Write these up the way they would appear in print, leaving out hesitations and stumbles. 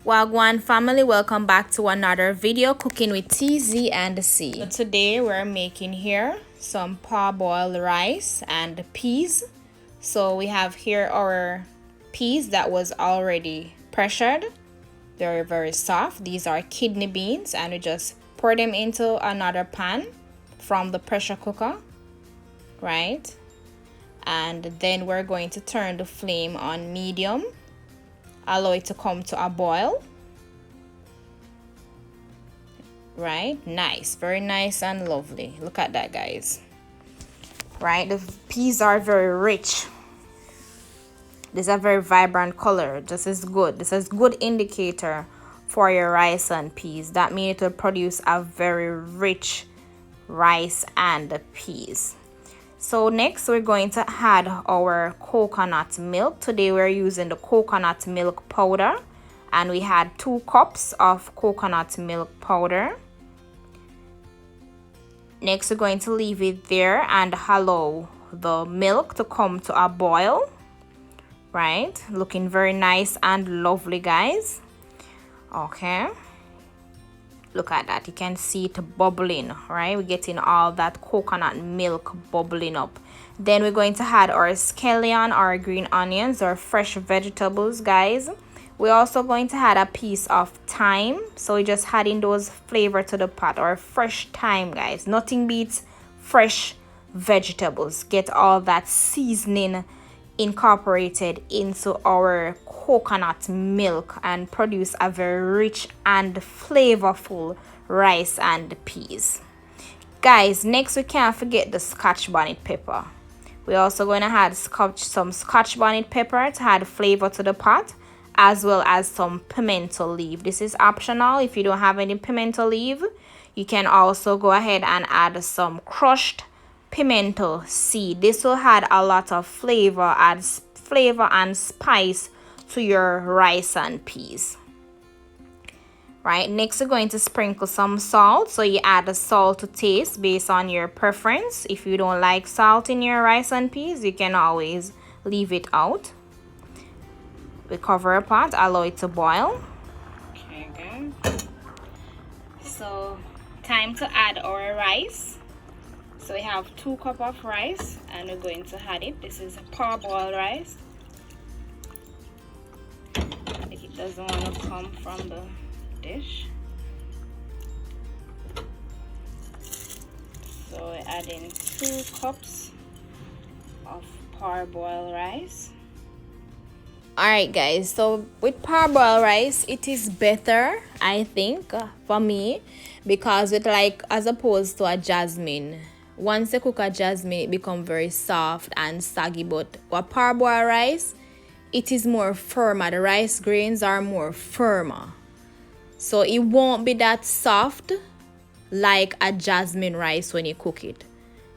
Wagwan family, welcome back to another video cooking with TZ and C. So today we're making here some parboiled rice and peas. So we have here our peas that was already pressured. They're very soft. These are kidney beans, and we just pour them into another pan from the pressure cooker, right? And then we're going to turn the flame on medium, allow it to come to a boil. Right, nice, very nice and lovely. Look at that, guys. Right, the peas are very rich. This is a very vibrant color. This is good. This is good indicator for your rice and peas. That means it will produce a very rich rice and peas. So next we're going to add our coconut milk. Today we're using the coconut milk powder, and we had 2 cups of coconut milk powder. Next we're going to leave it there and allow the milk to come to a boil. Right, looking very nice and lovely, guys. Okay, look at that, you can see it bubbling. Right, we're getting all that coconut milk bubbling up. Then we're going to add our scallion, our green onions, or fresh vegetables, guys. We're also going to add a piece of thyme, so we're just adding those flavor to the pot, or fresh thyme, guys. Nothing beats fresh vegetables. Get all that seasoning incorporated into our coconut milk and produce a very rich and flavorful rice and peas. Guys, next we can't forget the scotch bonnet pepper. We're also going to add some scotch bonnet pepper to add flavor to the pot, as well as some pimento leaf. This is optional. If you don't have any pimento leaf, you can also go ahead and add some crushed pimento seed. This will add a lot of flavor and spice to your rice and peas. Right, next we're going to sprinkle some salt. So you add the salt to taste based on your preference. If you don't like salt in your rice and peas, you can always leave it out. We cover a pot, allow it to boil. Okay, good. So time to add our rice. So we have 2 cups of rice, and we're going to add it. This is parboiled rice. Like it doesn't want to come from the dish. So we're adding 2 cups of parboiled rice. Alright, guys, so with parboiled rice, it is better, I think, for me, because it's like, as opposed to a jasmine. Once you cook a jasmine, it becomes very soft and saggy, but a parboiled rice, it is more firmer. The rice grains are more firmer, so it won't be that soft like a jasmine rice when you cook it,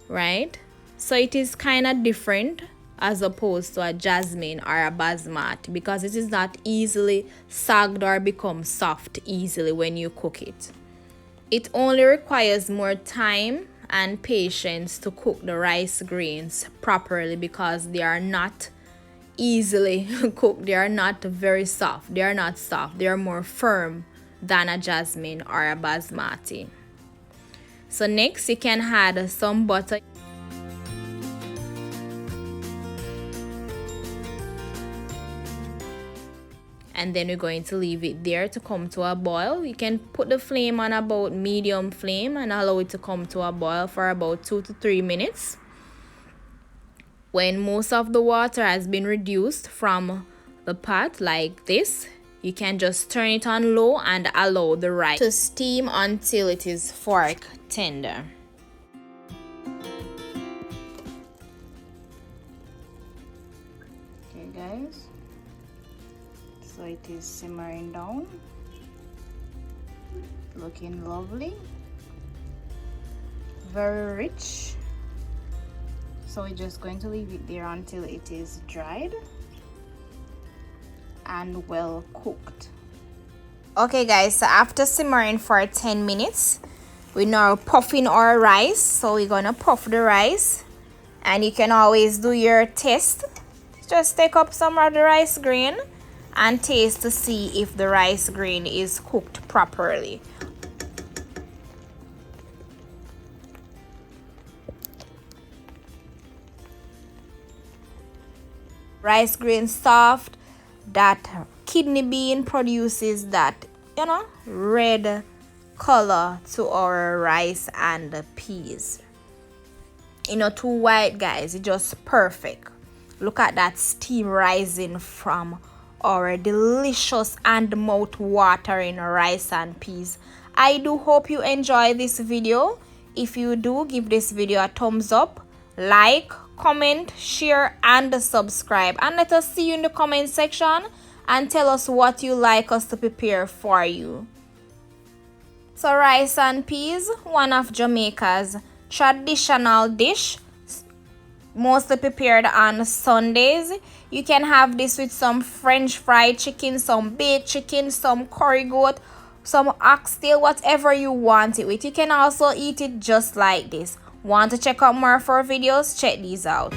right? So it is kind of different as opposed to a jasmine or a basmati, because it is not easily sagged or become soft easily when you cook it. It only requires more time and patience to cook the rice grains properly, because they are not easily cooked. They are not very soft. They are not soft. They are more firm than a jasmine or a basmati. So next you can add some butter. And then we're going to leave it there to come to a boil. You can put the flame on about medium flame and allow it to come to a boil for about 2 to 3 minutes. When most of the water has been reduced from the pot like this, you can just turn it on low and allow the rice to steam until it is fork tender. Okay, guys. So it is simmering down, looking lovely, very rich. So we're just going to leave it there until it is dried and well cooked. Okay, guys, so after simmering for 10 minutes, we're now puffing our rice. So we're gonna puff the rice, and you can always do your test. Just take up some of the rice grain and taste to see if the rice grain is cooked properly. Rice grain soft, that kidney bean produces that, you know, red color to our rice and peas. You know, too white, guys, it's just perfect. Look at that steam rising from our delicious and mouth-watering rice and peas. I do hope you enjoy this video. If you do, give this video a thumbs up, like, comment, share, and subscribe. And let us see you in the comment section and tell us what you like us to prepare for you. So rice and peas, one of Jamaica's traditional dish, mostly prepared on Sundays. You can have this with some French fried chicken, some baked chicken, some curry goat, some oxtail, whatever you want it with. You can also eat it just like this. Want to check out more of our videos? Check these out.